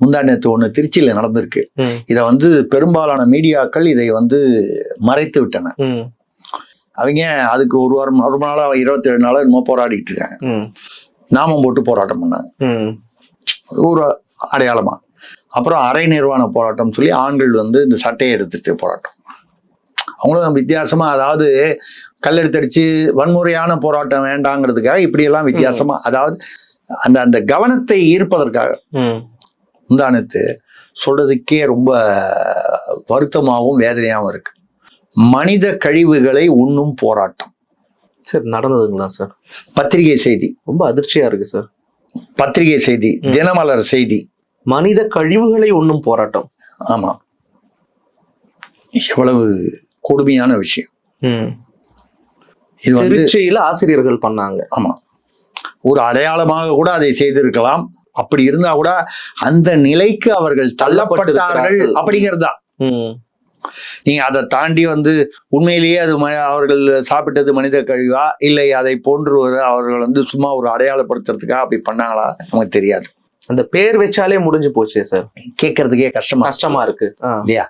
முந்தா நேத்து ஒண்ணு திருச்சியில நடந்திருக்கு. இதை பெரும்பாலான மீடியாக்கள் இதை மறைத்து விட்டன. அவங்க அதுக்கு ஒரு நாளா 27 நாளா என்னமோ போராடிட்டு இருக்காங்க. நாமம் போட்டு போராட்டம் பண்ணாங்க ஒரு அடையாளமா. அப்புறம் அரை நிர்வாண போராட்டம் சொல்லி ஆண்கள் இந்த சட்டையை எடுத்துட்டு போராட்டம். அவங்களும் வித்தியாசமா, அதாவது கல்லெடுத்தடிச்சு வன்முறையான போராட்டம் வேண்டாங்கிறதுக்காக இப்படியெல்லாம் வித்தியாசமா, அதாவது அந்த கவனத்தை ஈர்ப்பதற்காக. முந்தானத்து சொல்றதுக்கே ரொம்ப வருத்தமாகவும் வேதனையாகவும் இருக்கு. மனித கழிவுகளை உண்ணும் போராட்டம். சார் நடந்ததுங்களா சார்? பத்திரிகை செய்தி ரொம்ப அதிர்ச்சியா இருக்கு சார். பத்திரிகை செய்தி, தினமலர் செய்தி. மனித கழிவுகளை உண்ணும் போராட்டம். ஆமா, எவ்வளவு கொடுமையான விஷயம். இது திருச்சியில ஆசிரியர்கள் பண்ணாங்க. ஆமா, ஒரு அடையாளமாக கூட அதை செய்திருக்கலாம். அப்படி இருந்தா கூட அந்த நிலைக்கு அவர்கள் தள்ளப்பட்டார்கள் அப்படிங்கிறது தான். நீங்க அதை தாண்டி உண்மையிலேயே அது அவர்கள் சாப்பிட்டது மனித கழிவா இல்லை அதை போன்று அவர்கள் சும்மா ஒரு அடையாளப்படுத்துறதுக்காக அப்படி பண்ணாங்களா நமக்கு தெரியாது. அந்த பேர் வச்சாலே முடிஞ்சு போச்சு சார். கேட்கறதுக்கே கஷ்டமா இருக்கு இல்லையா?